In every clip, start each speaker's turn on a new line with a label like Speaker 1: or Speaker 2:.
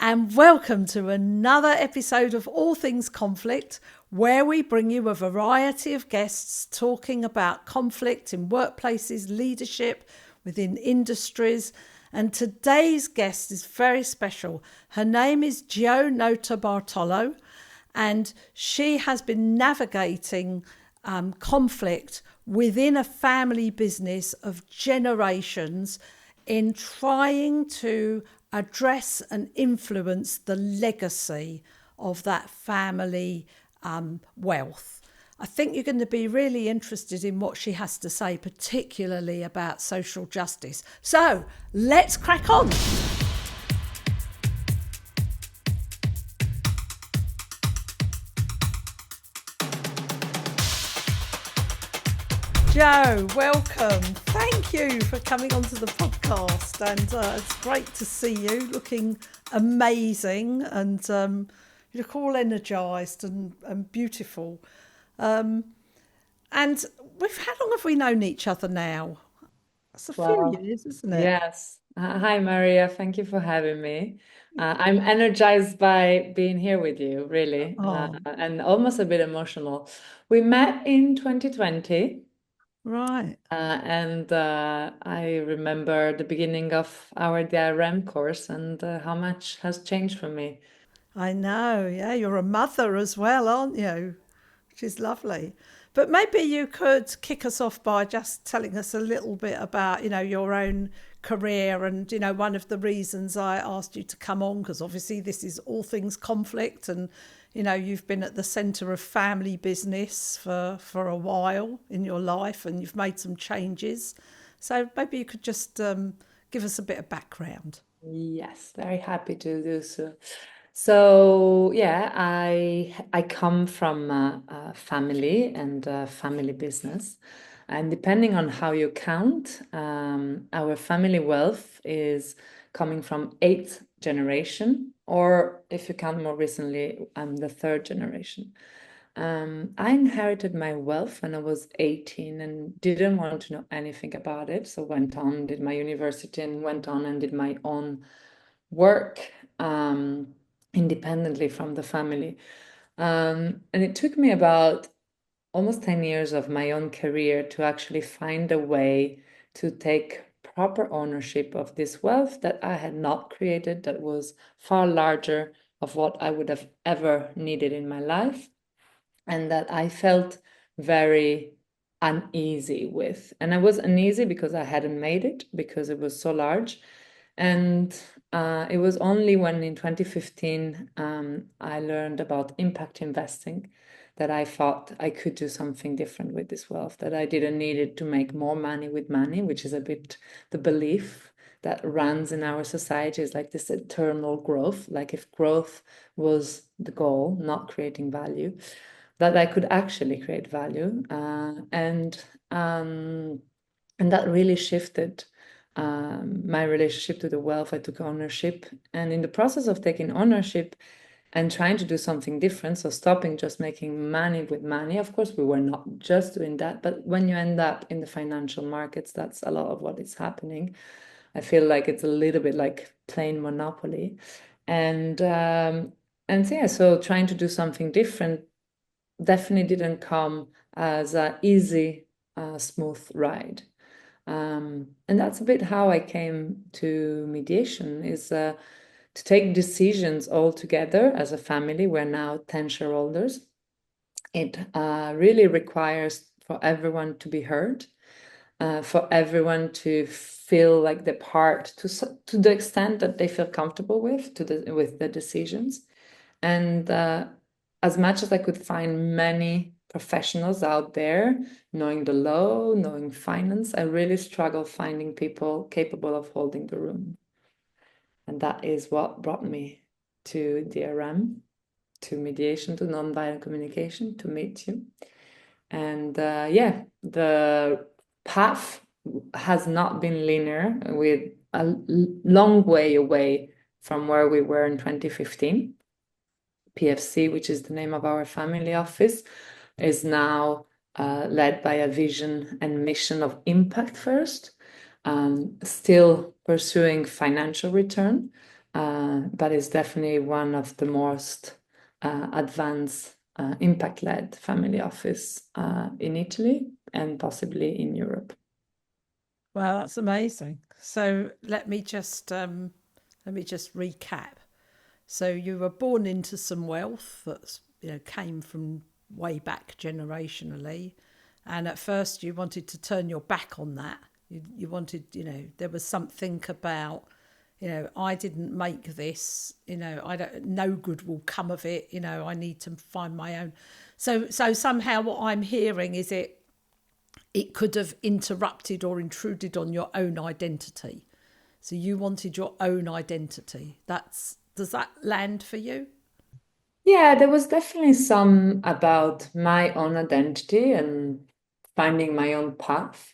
Speaker 1: and welcome to another episode of All Things Conflict, where we bring you a variety of guests talking about conflict in workplaces, leadership, within industries. And today's guest is very special. Her name is Gio NotarBartolo, and she has been navigating conflict within a family business of generations in trying to address and influence the legacy of that family wealth. I think you're going to be really interested in what she has to say, particularly about social justice. So let's crack on. Joe, welcome. Thank you for coming onto the podcast, and it's great to see you, looking amazing, and you look all energised and beautiful. And how long have we known each other now? It's a few
Speaker 2: Well,
Speaker 1: years, isn't it?
Speaker 2: yes. Hi, Maria. Thank you for having me. I'm energized by being here with you, really,
Speaker 1: Oh,
Speaker 2: and almost a bit emotional. We met in 2020,
Speaker 1: right.
Speaker 2: and I remember the beginning of our DRM course and how much has changed for me.
Speaker 1: I know. Yeah, you're a mother as well, aren't you? Which is lovely. But maybe you could kick us off by just telling us a little bit about, your own career and, one of the reasons I asked you to come on, because obviously this is all things conflict and, you've been at the centre of family business for a while in your life and you've made some changes. So maybe you could just give us a bit of background.
Speaker 2: Yes, very happy to do so. So yeah, I come from a family and a family business, and depending on how you count, our family wealth is coming from eighth generation, or if you count more recently, I'm the third generation. I inherited my wealth when I was 18 and didn't want to know anything about it. So went on, did my university and went on and did my own work independently from the family. And it took me about almost 10 years of my own career to actually find a way to take proper ownership of this wealth that I had not created, that was far larger of what I would have ever needed in my life and that I felt very uneasy with. And I was uneasy because I hadn't made it, because it was so large. And it was only when in 2015 I learned about impact investing that I thought I could do something different with this wealth, that I didn't need it to make more money with money, which is a bit the belief that runs in our society, is like this eternal growth. Like if growth was the goal, not creating value, that I could actually create value, and that really shifted my relationship to the wealth. I took ownership, and in the process of taking ownership and trying to do something different, so stopping just making money with money. Of course, we were not just doing that, but when you end up in the financial markets, that's a lot of what is happening. I feel like it's a little bit like playing Monopoly, and so yeah, so trying to do something different definitely didn't come as an easy, smooth ride. And that's a bit how I came to mediation, is to take decisions all together as a family. We're now 10 shareholders. It really requires for everyone to be heard, for everyone to feel like the part to the extent that they feel comfortable with the decisions. And as much as I could find many professionals out there, knowing the law, knowing finance, I really struggle finding people capable of holding the room. And that is what brought me to DRM, to mediation, to nonviolent communication, to meet you. And yeah, the path has not been linear, with a long way away from where we were in 2015. PFC, which is the name of our family office, is now led by a vision and mission of impact first, still pursuing financial return, but it's definitely one of the most advanced impact-led family office in Italy and possibly in Europe.
Speaker 1: Wow, that's amazing. So let me just recap. So you were born into some wealth that's came from way back generationally, and at first you wanted to turn your back on that. You wanted, there was something about, I didn't make this, I don't, no good will come of it. I need to find my own. So somehow what I'm hearing is it could have interrupted or intruded on your own identity. So you wanted your own identity. Does that land for you?
Speaker 2: Yeah, there was definitely some about my own identity and finding my own path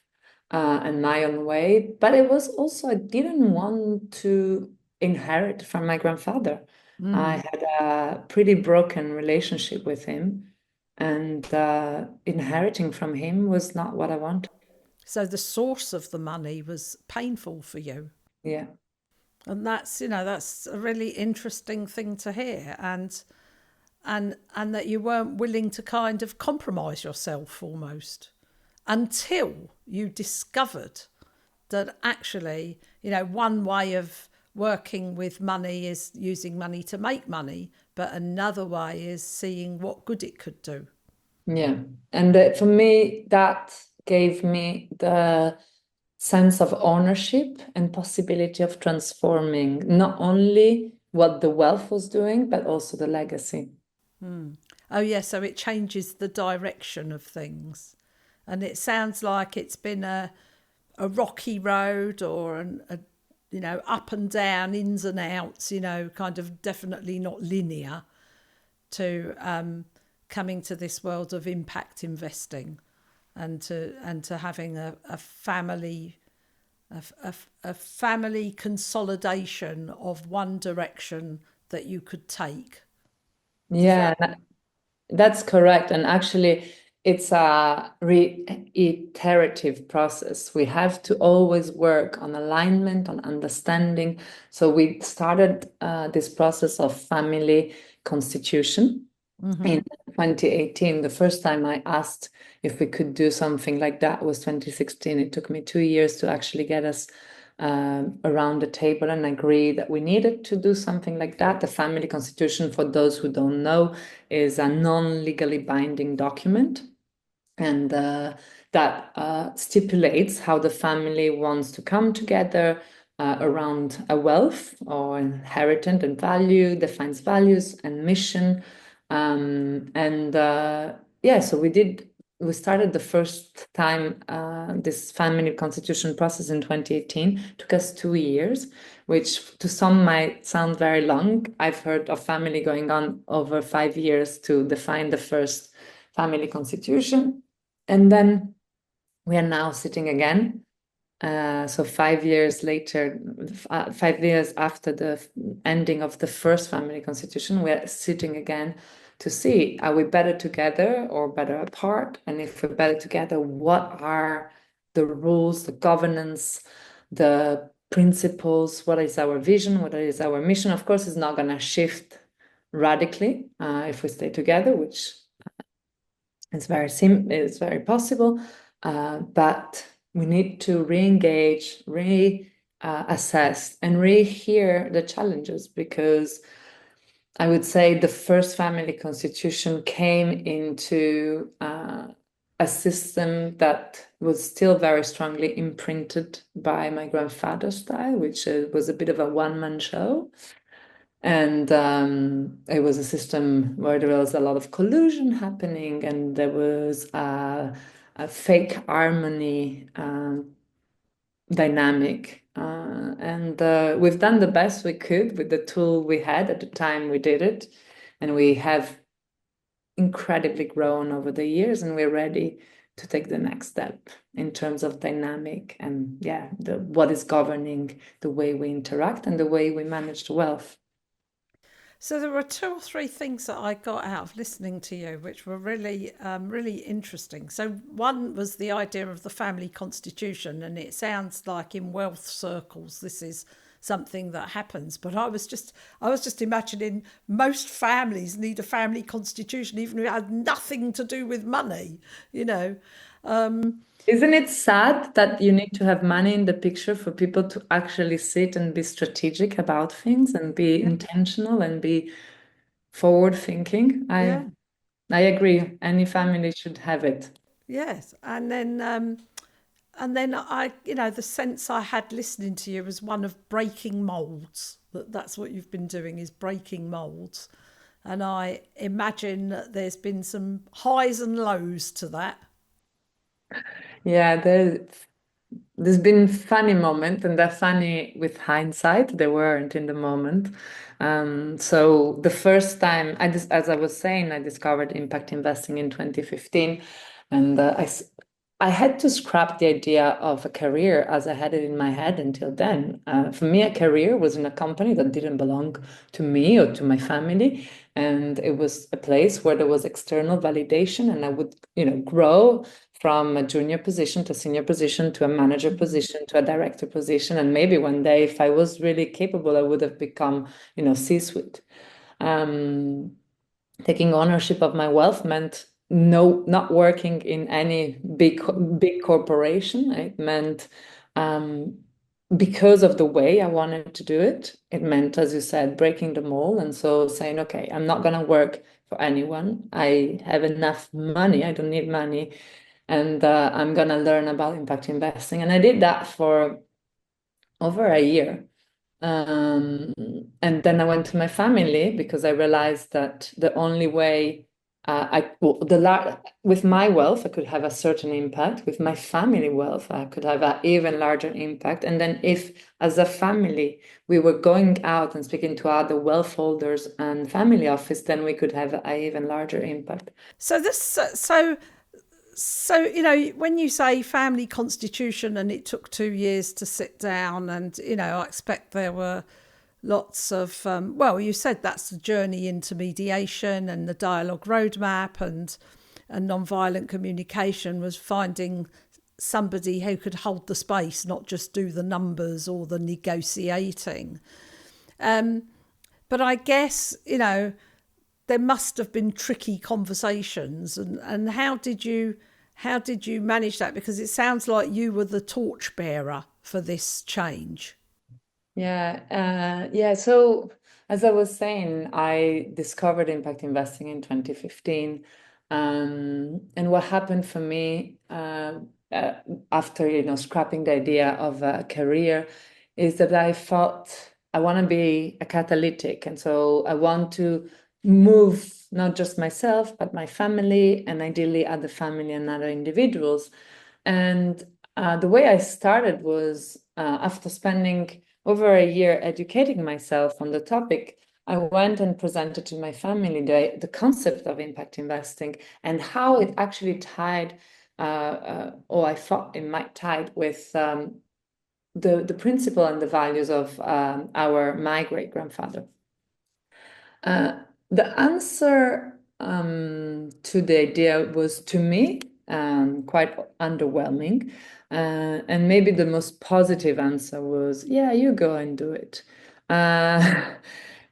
Speaker 2: and my own way. But it was also, I didn't want to inherit from my grandfather. I had a pretty broken relationship with him, and inheriting from him was not what I wanted.
Speaker 1: So the source of the money was painful for you.
Speaker 2: Yeah.
Speaker 1: And that's a really interesting thing to hear, and that you weren't willing to kind of compromise yourself almost until you discovered that actually, one way of working with money is using money to make money, but another way is seeing what good it could do.
Speaker 2: Yeah. And for me, that gave me the sense of ownership and possibility of transforming not only what the wealth was doing, but also the legacy.
Speaker 1: Oh, yeah, so it changes the direction of things. And it sounds like it's been a rocky road or up and down, ins and outs, kind of definitely not linear to coming to this world of impact investing and to having a family a family consolidation of one direction that you could take. Does
Speaker 2: Yeah,
Speaker 1: that?
Speaker 2: that's correct. And actually, it's a reiterative process. We have to always work on alignment, on understanding. So we started this process of family constitution in 2018. The first time I asked if we could do something like that was 2016. It took me 2 years to actually get us around the table and agree that we needed to do something like that. The family constitution, for those who don't know, is a non-legally binding document, and that stipulates how the family wants to come together around a wealth or inheritance and value, defines values and mission. And yeah, so we started the first time this family constitution process in 2018. It took us 2 years, which to some might sound very long. I've heard of family going on over 5 years to define the first family constitution. And then we are now sitting again. So 5 years later, 5 years after the ending of the first family constitution, we are sitting again to see, are we better together or better apart? And if we're better together, what are the rules, the governance, the principles? What is our vision? What is our mission? Of course, it's not going to shift radically if we stay together, which it's very possible, but we need to re-engage, assess, and re-hear the challenges, because I would say the first family constitution came into a system that was still very strongly imprinted by my grandfather's style, which was a bit of a one-man show. And it was a system where there was a lot of collusion happening, and there was a fake harmony dynamic. And we've done the best we could with the tool we had at the time we did it. And we have incredibly grown over the years, and we're ready to take the next step in terms of dynamic and, yeah, what is governing the way we interact and the way we manage the wealth.
Speaker 1: So there were two or three things that I got out of listening to you, which were really interesting. So one was the idea of the family constitution, and it sounds like in wealth circles, something that happens. But I was just imagining most families need a family constitution, even if it had nothing to do with money, you know.
Speaker 2: Isn't it sad that you need to have money in the picture for people to actually sit and be strategic about things and be intentional and be forward thinking?
Speaker 1: Yeah.
Speaker 2: I agree. Any family should have it.
Speaker 1: Yes. And then I, you know, the sense I had listening to you was one of breaking molds. That's what you've been doing, is breaking molds. And I imagine that there's been some highs and lows to that.
Speaker 2: Yeah, there's been funny moments, and they're funny with hindsight. They weren't in the moment. So the first time, as I was saying, I discovered impact investing in 2015, and I had to scrap the idea of a career as I had it in my head until then. For me, a career was in a company that didn't belong to me or to my family, and it was a place where there was external validation, and I would, grow from a junior position to a senior position to a manager position to a director position. And maybe one day, if I was really capable, I would have become, C-suite. Um, Taking ownership of my wealth meant not working in any big corporation. It meant because of the way I wanted to do it, it meant, as you said, breaking the mold. And so saying, okay, I'm not going to work for anyone. I have enough money. I don't need money, and I'm going to learn about impact investing. And I did that for over a year. Um, and then I went to my family because I realized that the only way with my wealth, I could have a certain impact. With my family wealth, I could have an even larger impact. And then if, as a family, we were going out and speaking to other wealth holders and family office, then we could have an even larger impact.
Speaker 1: So this, so you know, when you say family constitution, and it took 2 years to sit down, and you know, I expect there were lots of well, you said that's the journey into mediation and the dialogue roadmap, and non-violent communication was finding somebody who could hold the space, not just do the numbers or the negotiating. But I guess, you know, there must have been tricky conversations, and how did you manage that, because it sounds like you were the torchbearer for this change.
Speaker 2: Yeah. So as I was saying, I discovered impact investing in 2015. And what happened for me uh, after, scrapping the idea of a career is that I thought I want to be a catalytic. And so I want to move not just myself, but my family, and ideally other family and other individuals. And the way I started was after spending over a year educating myself on the topic, I went and presented to my family the concept of impact investing and how it actually tied, or I thought it might tie with the principle and the values of my great grandfather. The answer to the idea was, to me, quite underwhelming. And maybe the most positive answer was, yeah, you go and do it.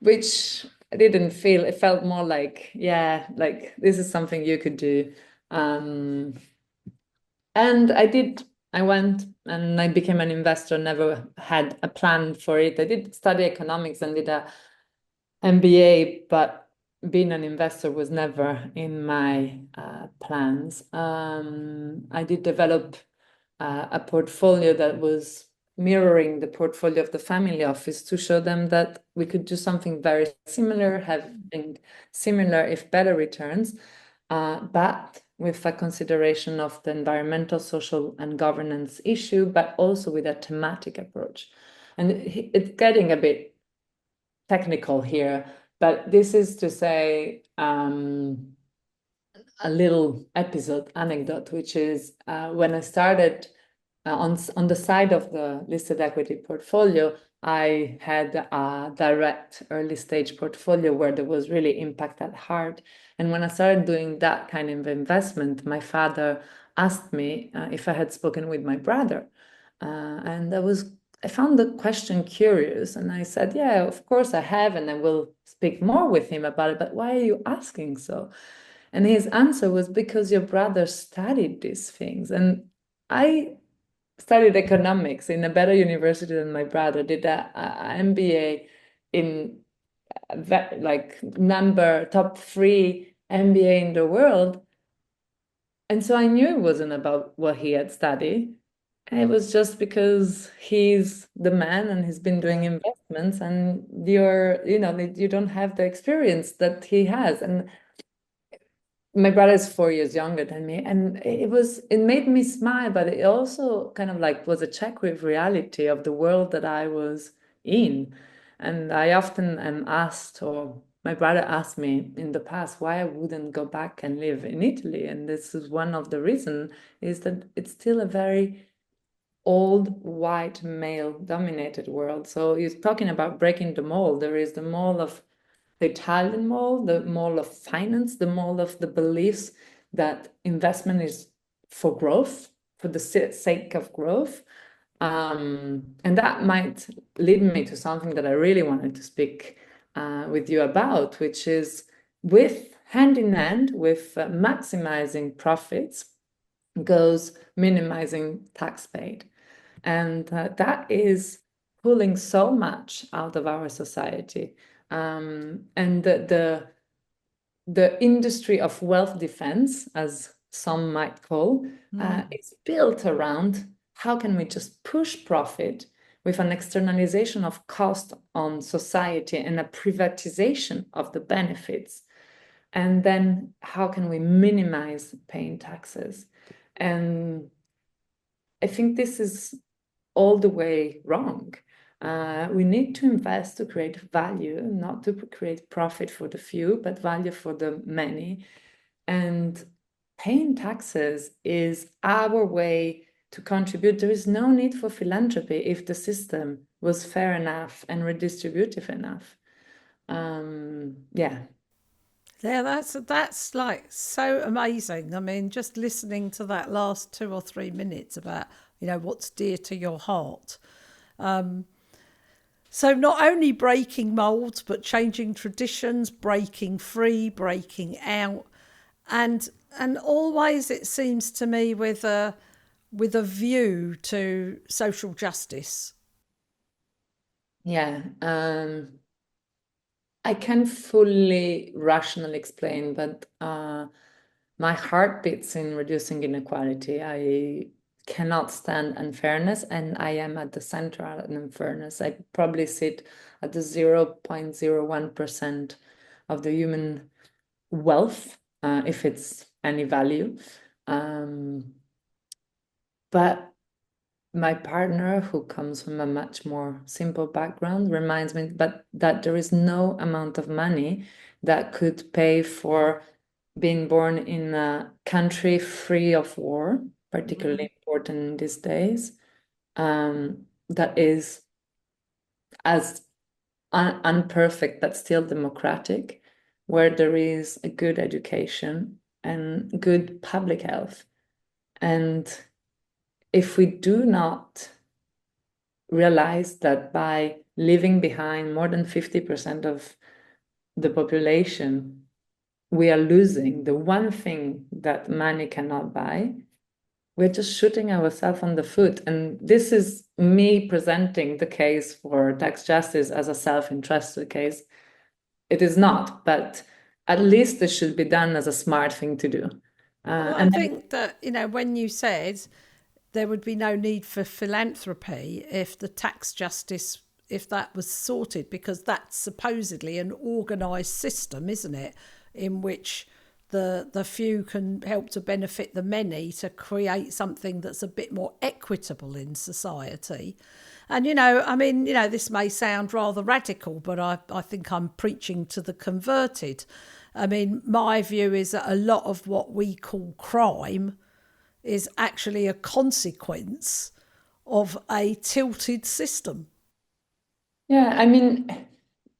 Speaker 2: Which I didn't feel, it felt more like, yeah, like this is something you could do. Um, and I went and I became an investor, never had a plan for it. I did study economics and did a MBA, but being an investor was never in my plans. I did develop a portfolio that was mirroring the portfolio of the family office to show them that we could do something very similar, having similar, if better, returns, but with a consideration of the environmental, social, and governance issue, but also with a thematic approach. And it's getting a bit technical here, but this is to say a little anecdote, which is when I started on the side of the listed equity portfolio, I had a direct early stage portfolio where there was really impact at heart. And when I started doing that kind of investment, my father asked me if I had spoken with my brother. And I was I found the question curious, and I said, yeah, of course I have, and I will speak more with him about it, but why are you asking so? And his answer was, because your brother studied these things. And I studied economics in a better university than my brother, did a MBA in like number top 3 MBA in the world. And so I knew it wasn't about what he had studied. It was just because he's the man and he's been doing investments, and you don't have the experience that he has. And my brother is 4 years younger than me, and it made me smile, but it also kind of like was a check with reality of the world that I was in. And I often am asked, or my brother asked me in the past, why I wouldn't go back and live in Italy. And this is one of the reasons, is that it's still a very old white male dominated world. So you're talking about breaking the mold. There is the mold of the Italian mold, the mold of finance, the mold of the beliefs that investment is for growth, for the sake of growth. And that might lead me to something that I really wanted to speak with you about, which is with hand in hand with maximizing profits goes minimizing tax paid. And that is pulling so much out of our society. And the industry of wealth defense, as some might call, is built around how can we just push profit with an externalization of cost on society and a privatization of the benefits. And then how can we minimize paying taxes? And I think this is all the way wrong. We need to invest to create value, not to create profit for the few, but value for the many. And paying taxes is our way to contribute. There is no need for philanthropy if the system was fair enough and redistributive enough. Yeah.
Speaker 1: Yeah, that's like so amazing. I mean, just listening to that last 2 or 3 minutes about, what's dear to your heart. So not only breaking molds, but changing traditions, breaking free, breaking out, and always it seems to me with a view to social justice.
Speaker 2: Yeah. I can fully rationally explain, but my heart beats in reducing inequality. I cannot stand unfairness, and I am at the center of unfairness. I probably sit at the 0.01% of the human wealth, if it's any value. But my partner, who comes from a much more simple background, reminds me that there is no amount of money that could pay for being born in a country free of war, particularly important in these days, that is as unperfect but still democratic, where there is a good education and good public health. And if we do not realize that by leaving behind more than 50% of the population, we are losing the one thing that money cannot buy, we're just shooting ourselves on the foot. And this is me presenting the case for tax justice as a self-interested case. It is not, but at least it should be done as a smart thing to do.
Speaker 1: Well, I
Speaker 2: And
Speaker 1: think that, when you said there would be no need for philanthropy if the tax justice, if that was sorted, because that's supposedly an organised system, isn't it, in which the few can help to benefit the many to create something that's a bit more equitable in society. And, I mean, this may sound rather radical, but I think I'm preaching to the converted. I mean, my view is that a lot of what we call crime is actually a consequence of a tilted system.
Speaker 2: yeah, I mean,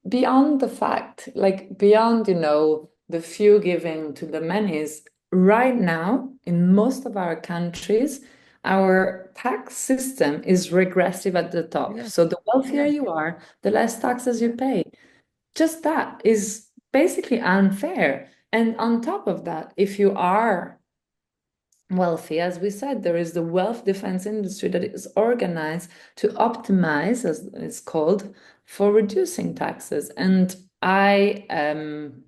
Speaker 2: beyond the fact, like beyond, the few giving to the many, is right now in most of our countries, our tax system is regressive at the top.
Speaker 1: Yeah.
Speaker 2: So the wealthier
Speaker 1: Yeah.
Speaker 2: you are, the less taxes you pay. Just that is basically unfair. And on top of that, if you are wealthy, as we said, there is the wealth defense industry that is organized to optimize, as it's called, for reducing taxes. And I am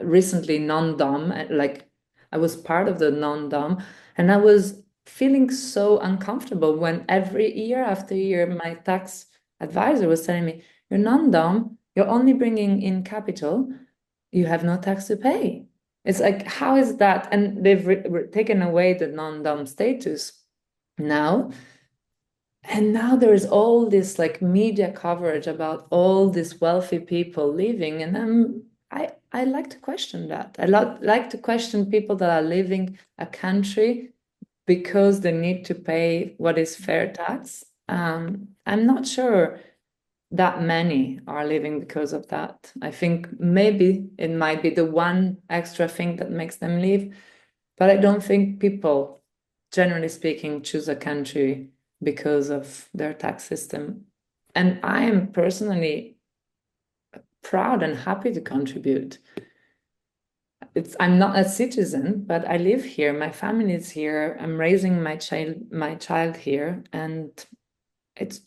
Speaker 2: recently non-dom, like I was part of the non-dom, and I was feeling so uncomfortable when every year after year, my tax advisor was telling me, "You're non-dom, you're only bringing in capital, you have no tax to pay." It's like, how is that? And they've taken away the non-dom status now. And now there is all this like media coverage about all these wealthy people leaving. And I like to question that. I like to question people that are leaving a country because they need to pay what is fair tax. I'm not sure that many are leaving because of that. I think maybe it might be the one extra thing that makes them leave, but I don't think people, generally speaking, choose a country because of their tax system. And I am personally proud and happy to contribute. I'm not a citizen, but I live here. My family is here. I'm raising my child here, and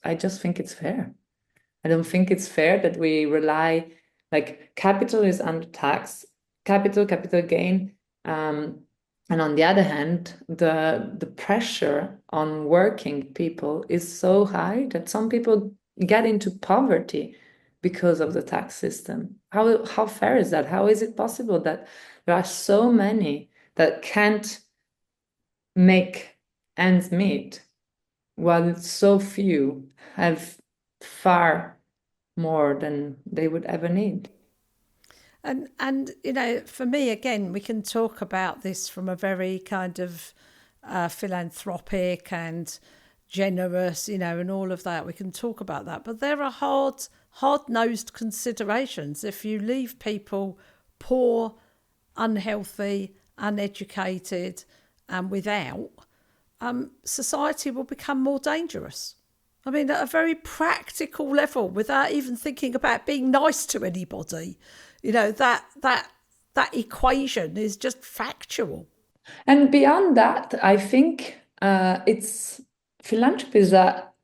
Speaker 2: I just think it's fair. I don't think it's fair that we rely, like capital is under tax, capital gain. And on the other hand, the pressure on working people is so high that some people get into poverty because of the tax system. How fair is that? How is it possible that there are so many that can't make ends meet while so few have far more than they would ever need?
Speaker 1: And for me again, we can talk about this from a very kind of philanthropic and generous, and all of that. We can talk about that, but there are hard-nosed considerations. If you leave people poor, unhealthy, uneducated, and without, society will become more dangerous. I mean, at a very practical level, without even thinking about being nice to anybody, that equation is just factual.
Speaker 2: And beyond that, I think it's philanthropy is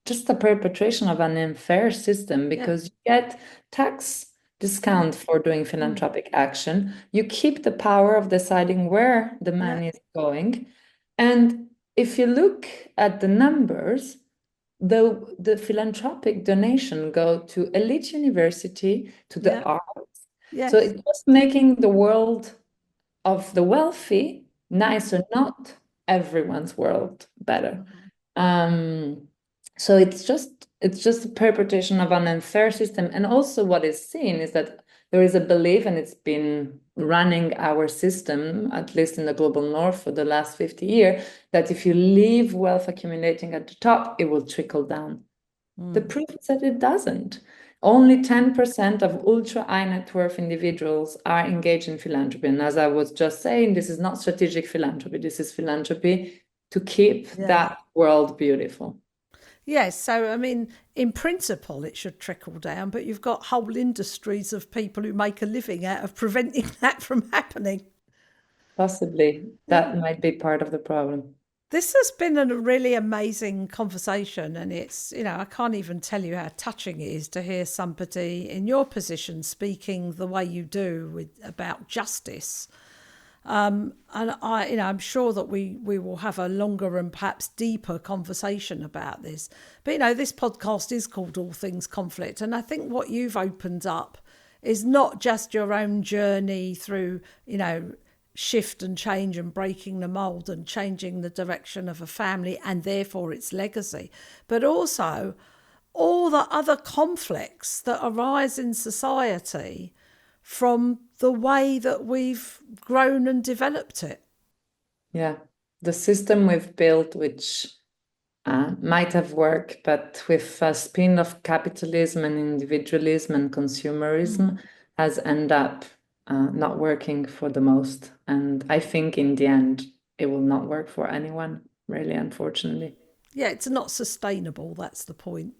Speaker 2: just a perpetration of an unfair system
Speaker 1: Yeah.
Speaker 2: because you get tax
Speaker 1: Mm,
Speaker 2: discount for doing
Speaker 1: mm,
Speaker 2: philanthropic action. You keep the power of deciding where the
Speaker 1: yeah.
Speaker 2: money is going. And if you look at the numbers, the philanthropic donation go to elite university, to the
Speaker 1: Yeah.
Speaker 2: arts. So
Speaker 1: Yes.
Speaker 2: it's just making the world of the wealthy
Speaker 1: Mm,
Speaker 2: nicer, not everyone's world better.
Speaker 1: mhm.
Speaker 2: Um, so it's just a perpetration of an unfair system. And also what is seen is that there is a belief, and it's been running our system, at least in the global north for the last 50 years, that if you leave wealth accumulating at the top, it will trickle down. The
Speaker 1: Mm.
Speaker 2: proof is that it doesn't. Only 10% of ultra high net worth individuals are engaged in philanthropy. And as I was just saying, this is not strategic philanthropy. This is philanthropy to keep
Speaker 1: Yeah.
Speaker 2: that world beautiful.
Speaker 1: Yes. So, I mean, in principle, it should trickle down, but you've got whole industries of people who make a living out of preventing that from happening.
Speaker 2: Possibly
Speaker 1: Yeah.
Speaker 2: that might be part of the problem.
Speaker 1: This has been a really amazing conversation, and I can't even tell you how touching it is to hear somebody in your position speaking the way you do about justice. And I'm sure that we will have a longer and perhaps deeper conversation about this. But this podcast is called All Things Conflict, and I think what you've opened up is not just your own journey through, shift and change and breaking the mold and changing the direction of a family and therefore its legacy, but also all the other conflicts that arise in society from the way that we've grown and developed it.
Speaker 2: Yeah. The system we've built, which might have worked, but with a spin of capitalism and individualism and consumerism, has ended up not working for the most. And I think in the end, it will not work for anyone, really, unfortunately.
Speaker 1: Yeah, it's not sustainable. That's the point.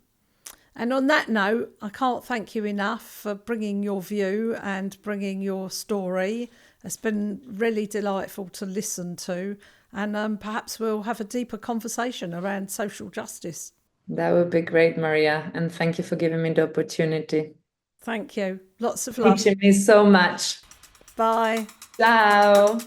Speaker 1: And on that note, I can't thank you enough for bringing your view and bringing your story. It's been really delightful to listen to. And perhaps we'll have a deeper conversation around social justice.
Speaker 2: That would be great, Maria. And thank you for giving me the opportunity.
Speaker 1: Thank you. Lots of love.
Speaker 2: Teaching me so much.
Speaker 1: Bye.
Speaker 2: Ciao.